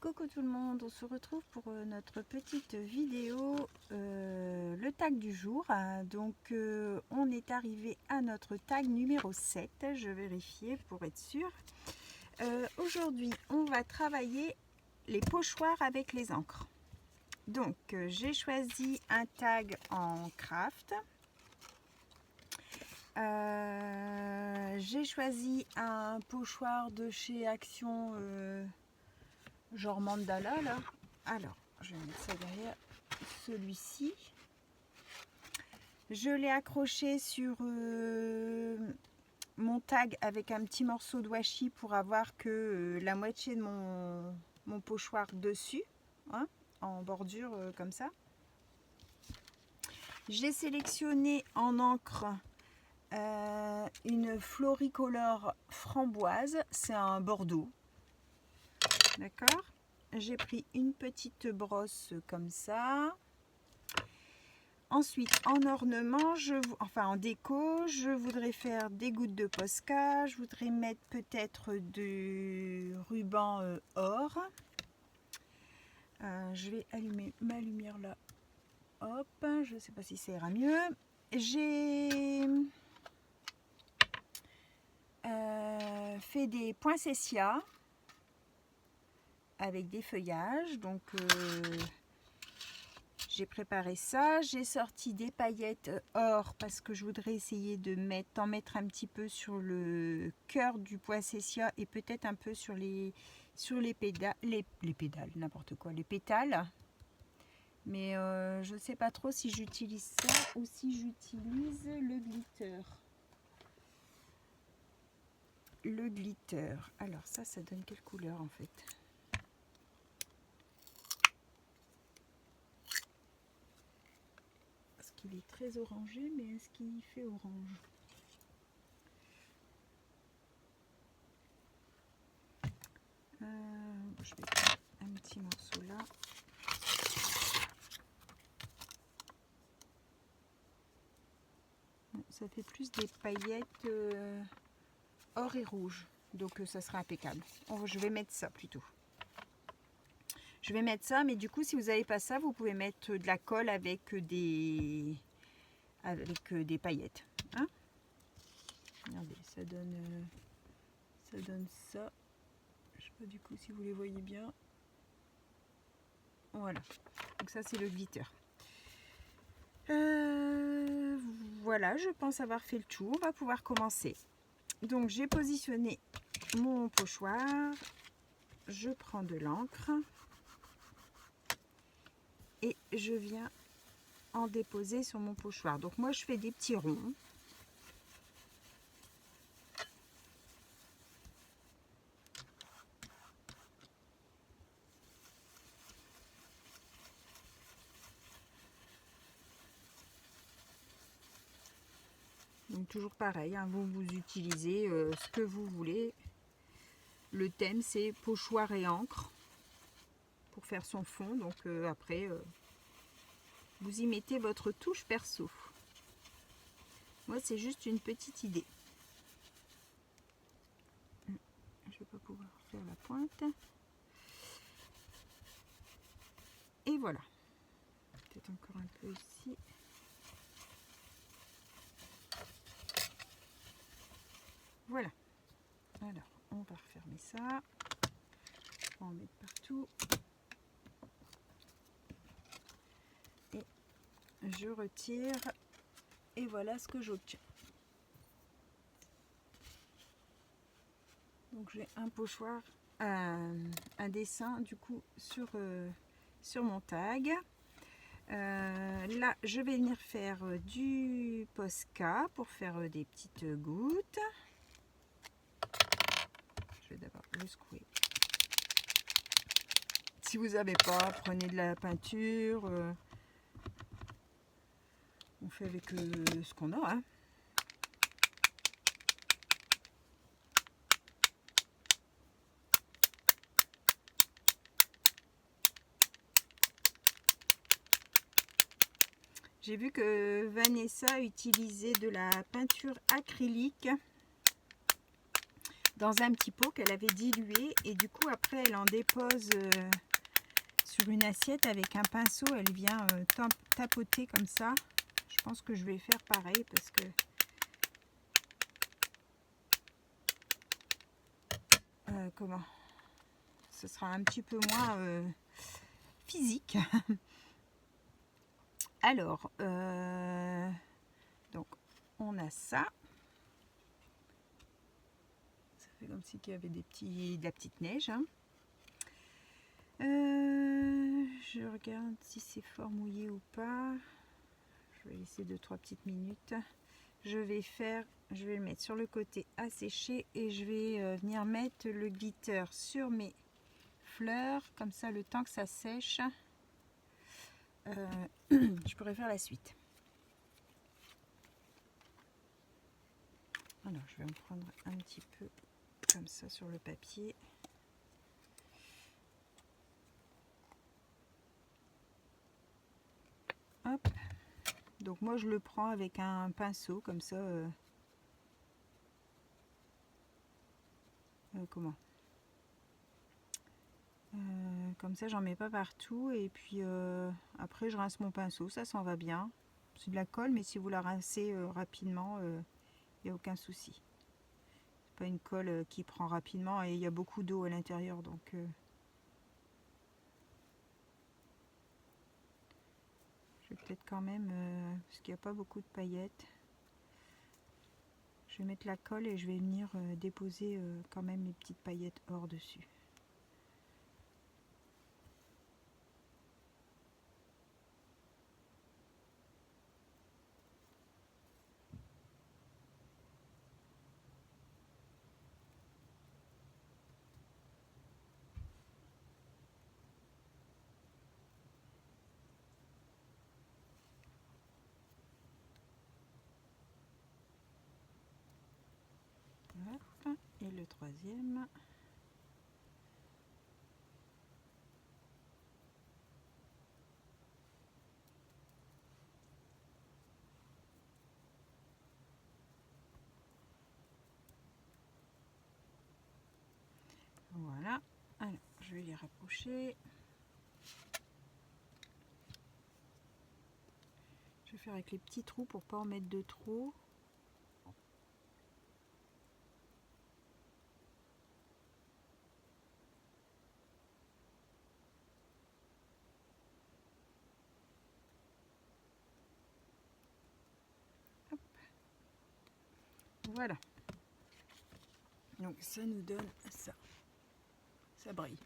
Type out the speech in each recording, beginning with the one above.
Coucou tout le monde, on se retrouve pour notre petite vidéo, le tag du jour. Donc on est arrivé à notre tag numéro 7, je vérifiais pour être sûre. Aujourd'hui on va travailler les pochoirs avec les encres. Donc j'ai choisi un tag en craft. J'ai choisi un pochoir de chez Action genre mandala là. Alors je vais mettre ça derrière celui-ci. Je l'ai accroché sur mon tag avec un petit morceau de washi pour avoir que la moitié de mon pochoir dessus, hein, en bordure comme ça. J'ai sélectionné en encre une Floricolor framboise, c'est un bordeaux. D'accord, j'ai pris une petite brosse comme ça. Ensuite, en ornement, enfin en déco, je voudrais faire des gouttes de Posca. Je voudrais mettre peut-être du ruban or. Je vais allumer ma lumière là. Hop, je ne sais pas si ça ira mieux. J'ai fait des poinsettias avec des feuillages. Donc, j'ai préparé ça. J'ai sorti des paillettes or parce que je voudrais essayer de en mettre un petit peu sur le cœur du poinsettia et peut-être un peu sur les pédales, les pédales, n'importe quoi, les pétales. Mais je ne sais pas trop si j'utilise ça ou si j'utilise le glitter. Le glitter. Alors ça donne quelle couleur en fait? Parce qu'il est très orangé, mais est-ce qu'il fait orange? Je vais prendre un petit morceau là. Ça fait plus des paillettes or et rouge, donc ça sera impeccable. Je vais mettre ça plutôt. Je vais mettre ça, mais du coup si vous n'avez pas ça, vous pouvez mettre de la colle avec des paillettes. Hein, regardez, ça donne ça. Je sais pas du coup si vous les voyez bien. Voilà, donc ça c'est le glitter. Voilà, je pense avoir fait le tour. On va pouvoir commencer. Donc j'ai positionné mon pochoir. Je prends de l'encre et je viens en déposer sur mon pochoir. Donc moi je fais des petits ronds. Donc toujours pareil, hein, vous utilisez ce que vous voulez. Le thème c'est pochoir et encre pour faire son fond. Donc après vous y mettez votre touche perso. Moi c'est juste une petite idée. Je vais pas pouvoir faire la pointe. Et voilà. Peut-être encore un peu ici. Voilà. Alors, on va refermer ça. On va en mettre partout. Et je retire. Et voilà ce que j'obtiens. Donc j'ai un pochoir, un dessin du coup sur mon tag. Là, je vais venir faire du Posca pour faire des petites gouttes. Je vais d'abord le secouer. Si vous n'avez pas, prenez de la peinture. On fait avec ce qu'on a. Hein. J'ai vu que Vanessa utilisait de la peinture acrylique. dans un petit pot qu'elle avait dilué. Et du coup, après, elle en dépose sur une assiette avec un pinceau. Elle vient tapoter comme ça. Je pense que je vais faire pareil parce que comment, ce sera un petit peu moins physique. Alors, donc on a ça. Ça fait comme si il y avait de la petite neige. Hein. Je regarde si c'est fort mouillé ou pas. Je vais laisser 2-3 petites minutes. Je vais le mettre sur le côté à sécher et je vais venir mettre le glitter sur mes fleurs. Comme ça, le temps que ça sèche, je pourrais faire la suite. Alors, je vais en prendre un petit peu comme ça sur le papier. Hop. Donc moi je le prends avec un pinceau comme ça. Comment comme ça j'en mets pas partout et puis après je rince mon pinceau, ça s'en va bien. C'est de la colle mais si vous la rincez rapidement, il n'y a aucun souci. C'est pas une colle qui prend rapidement et il y a beaucoup d'eau à l'intérieur donc je vais peut-être quand même, parce qu'il n'y a pas beaucoup de paillettes, je vais mettre la colle et je vais venir déposer quand même mes petites paillettes hors dessus. Et le troisième. Voilà. Alors, je vais les rapprocher. Je vais faire avec les petits trous pour pas en mettre de trop. Hop. Voilà. Donc ça nous donne ça. Ça brille.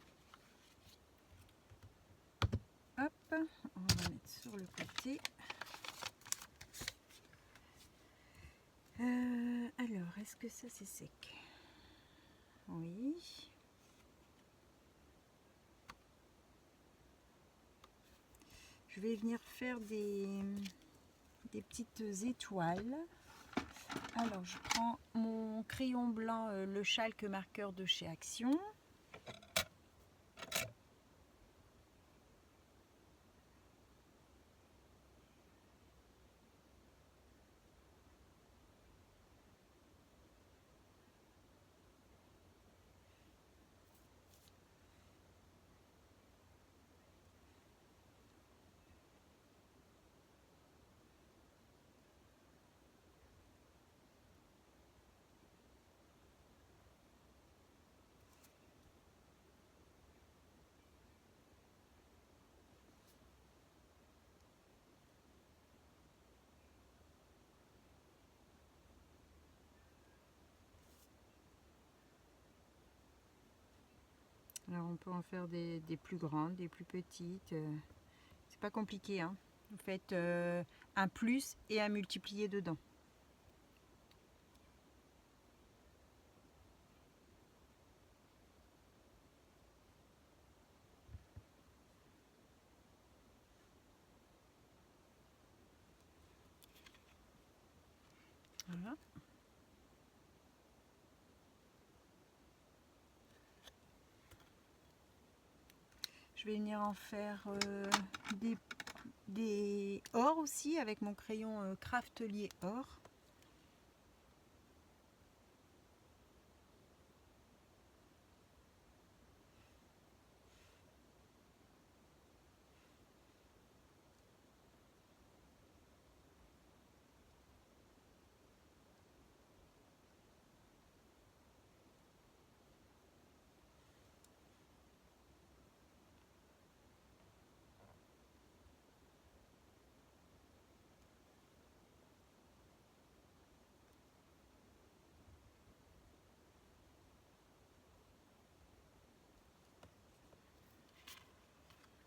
Hop, on va mettre sur le côté. Alors, est-ce que ça c'est sec? Oui. Je vais venir faire des petites étoiles. Alors, je prends mon crayon blanc, le Chalk marqueur de chez Action. Alors on peut en faire des plus grandes, des plus petites. C'est pas compliqué, hein. Vous faites un plus et un multiplié dedans. Voilà. Je vais venir en faire des or aussi avec mon crayon Craftelier or.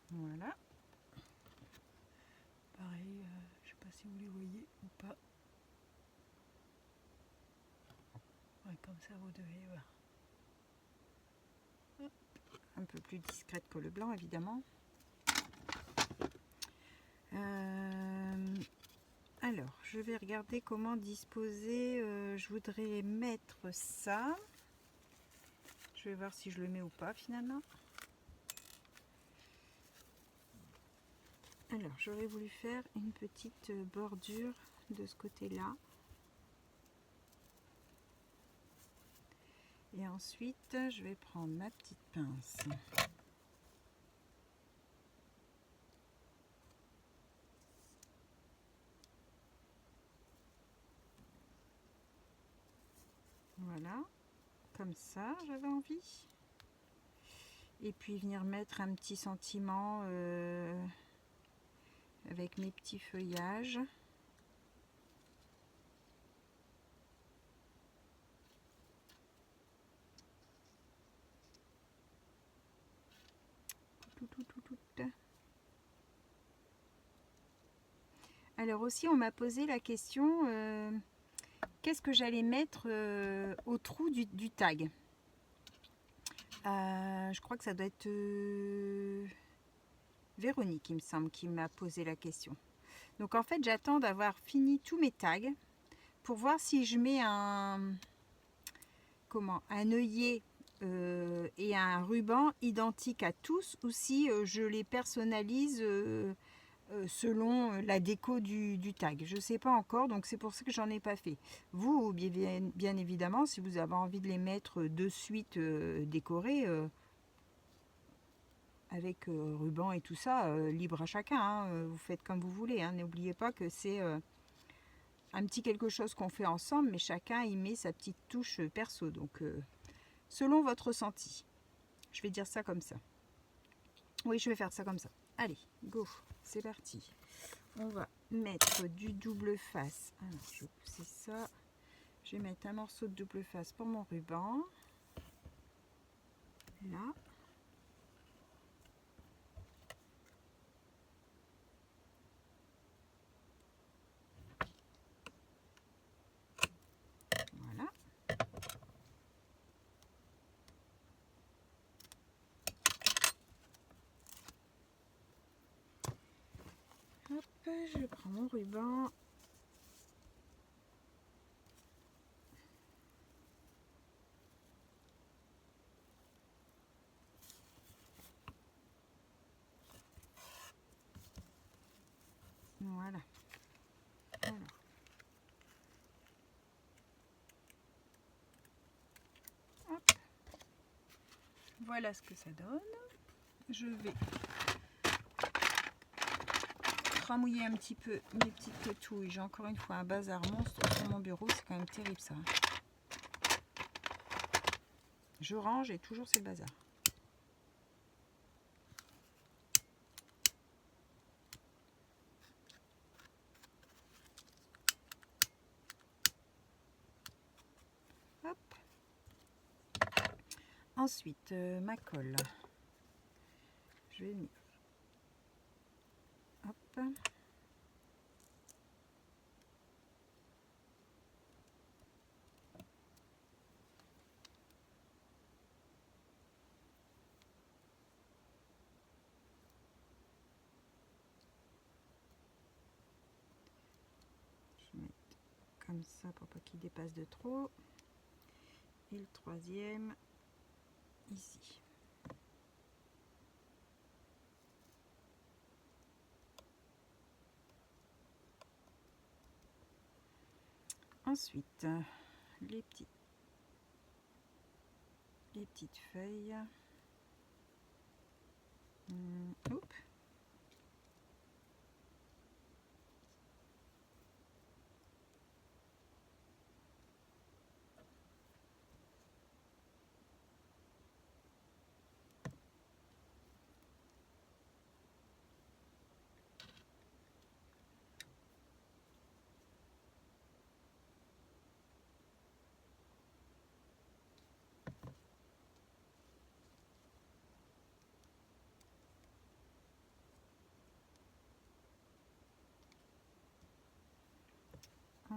Voilà. Pareil, je sais pas si vous les voyez ou pas. Ouais, comme ça vous devez voir. Hop. Un peu plus discrète que le blanc évidemment. Alors, je vais regarder comment disposer. Je voudrais mettre ça. Je vais voir si je le mets ou pas finalement. Alors, j'aurais voulu faire une petite bordure de ce côté-là. Et ensuite, je vais prendre ma petite pince. Voilà, comme ça, j'avais envie. Et puis venir mettre un petit sentiment avec mes petits feuillages. Alors aussi, on m'a posé la question, qu'est-ce que j'allais mettre au trou du tag. Je crois que ça doit être Véronique, il me semble, qui m'a posé la question. Donc en fait, j'attends d'avoir fini tous mes tags pour voir si je mets un œillet et un ruban identique à tous, ou si je les personnalise selon la déco du tag. Je ne sais pas encore, donc c'est pour ça que j'en ai pas fait. Vous, bien évidemment, si vous avez envie de les mettre de suite décorés, avec ruban et tout ça, libre à chacun, hein, vous faites comme vous voulez, hein. N'oubliez pas que c'est un petit quelque chose qu'on fait ensemble, mais chacun y met sa petite touche perso, donc selon votre ressenti. Je vais dire ça comme ça. Oui, je vais faire ça comme ça. Allez, go, c'est parti. On va mettre du double face. Alors, je vais pousser ça. Je vais mettre un morceau de double face pour mon ruban. Là. Voilà. Hop, je prends mon ruban. Voilà. Alors. Hop. Voilà ce que ça donne. Je vais ramouiller un petit peu mes petites petouilles. J'ai encore une fois un bazar monstre sur mon bureau. C'est quand même terrible ça. Je range et toujours c'est le bazar. Hop. Ensuite, ma colle. Je vais venir. Hop. Je vais mettre comme ça pour pas qu'il dépasse de trop. Et le troisième ici. Ensuite, les petites feuilles. Oups.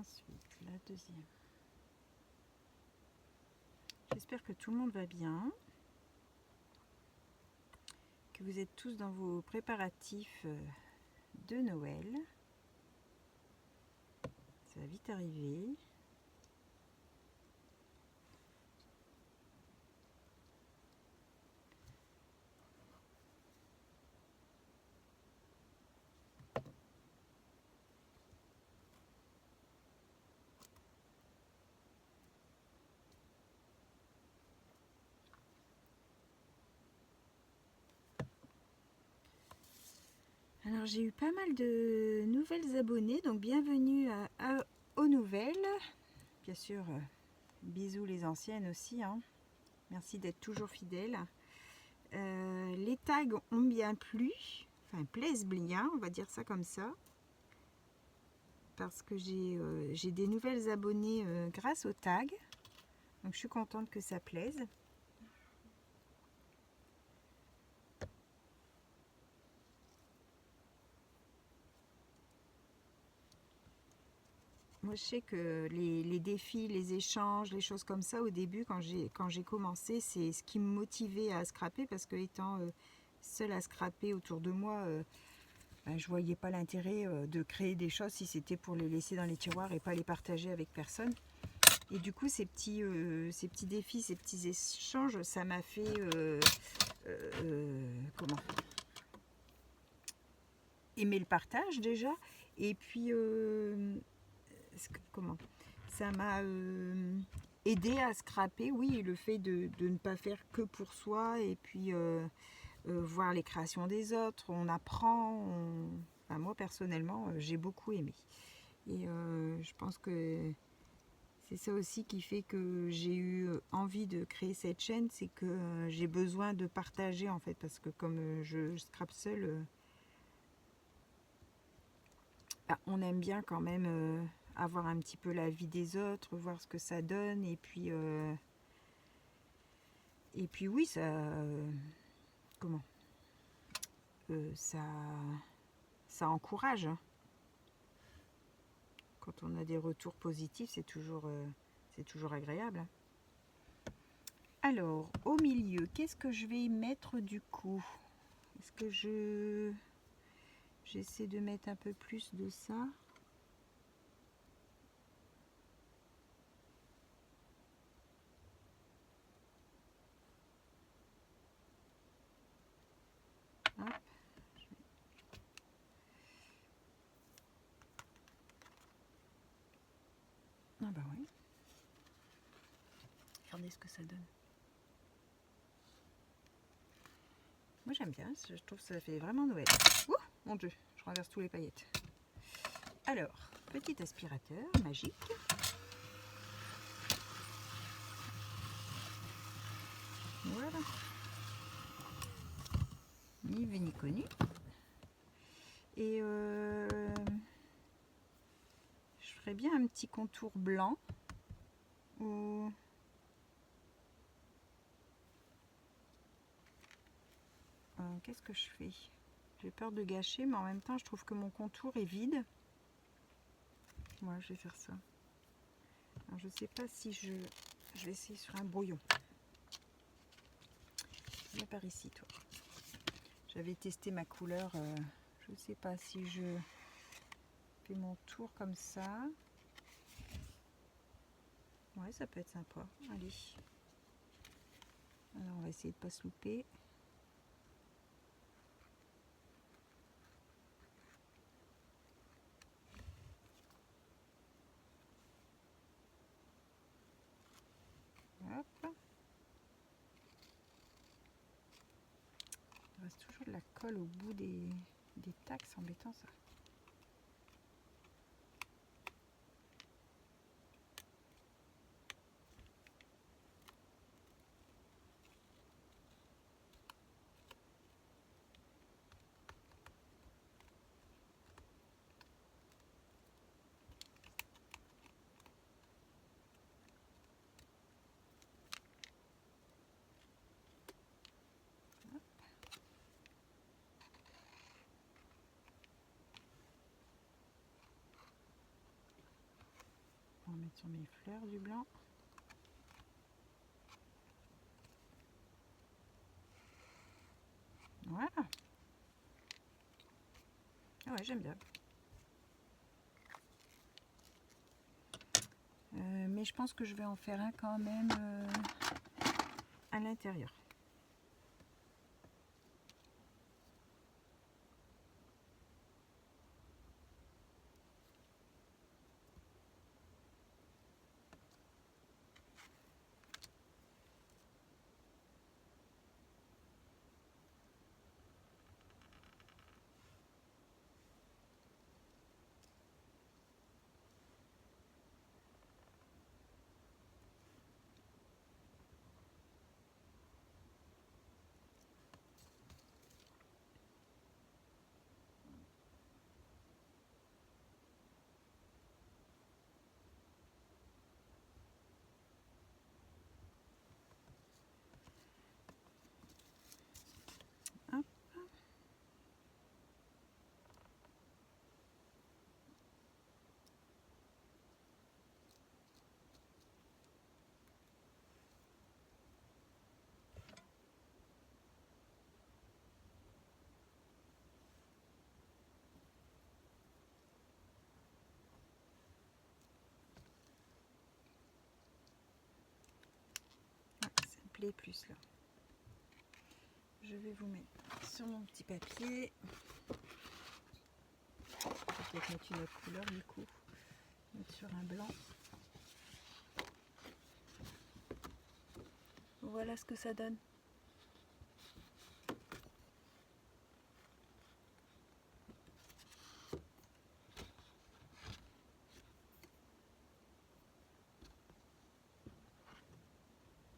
Ensuite, la deuxième. J'espère que tout le monde va bien, que vous êtes tous dans vos préparatifs de Noël. Ça va vite arriver. Alors j'ai eu pas mal de nouvelles abonnées, donc bienvenue aux nouvelles. Bien sûr, bisous les anciennes aussi, hein. Merci d'être toujours fidèles. Les tags ont bien plu, enfin plaisent bien, on va dire ça comme ça. Parce que j'ai des nouvelles abonnées grâce aux tags. Donc je suis contente que ça plaise. Moi, je sais que les défis, les échanges, les choses comme ça, au début, quand j'ai commencé, c'est ce qui me motivait à scraper, parce que étant seule à scraper autour de moi, ben, je voyais pas l'intérêt de créer des choses si c'était pour les laisser dans les tiroirs et pas les partager avec personne. Et du coup, ces petits défis, ces petits échanges, ça m'a fait aimer le partage déjà, et puis ça m'a aidé à scraper, oui, le fait de ne pas faire que pour soi, et puis voir les créations des autres, on apprend, enfin, moi personnellement j'ai beaucoup aimé, et je pense que c'est ça aussi qui fait que j'ai eu envie de créer cette chaîne, c'est que j'ai besoin de partager en fait, parce que comme je scrape seule, on aime bien quand même avoir un petit peu la vie des autres, voir ce que ça donne, et puis oui, ça ça encourage, hein. Quand on a des retours positifs, c'est toujours agréable. Alors, au milieu, qu'est-ce que je vais mettre du coup? Est-ce que j'essaie de mettre un peu plus de ça? Hop. Ah bah oui. Regardez ce que ça donne. Moi j'aime bien, je trouve que ça fait vraiment Noël. Ouh, mon Dieu, je renverse tous les paillettes. Alors, petit aspirateur magique. Voilà. Ni vu ni connu. Et je ferais bien un petit contour blanc. Ou... qu'est-ce que je fais? J'ai peur de gâcher, mais en même temps, je trouve que mon contour est vide. Moi, je vais faire ça. Alors, je sais pas si je vais essayer sur un brouillon. Viens par ici, toi. J'avais testé ma couleur. Je sais pas si je fais mon tour comme ça. Ouais, ça peut être sympa. Allez. Alors, on va essayer de pas se louper. Hop. Il reste toujours de la colle au bout des tags, c'est embêtant ça. mettre sur mes fleurs du blanc. Voilà. Ah ouais, j'aime bien. Mais je pense que je vais en faire un quand même à l'intérieur. Hop. Ouais, ça me plaît plus là. Je vais vous mettre sur mon petit papier. Je vais peut-être mettre une autre couleur du coup. Mettre sur un blanc. Voilà ce que ça donne.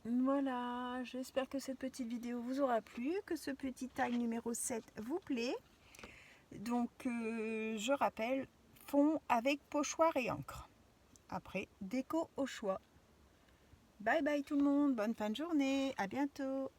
Voilà, j'espère que cette petite vidéo vous aura plu, que ce petit tag numéro 7 vous plaît. Donc, je rappelle, fond avec pochoir et encre. Après, déco au choix. Bye bye tout le monde, bonne fin de journée, à bientôt.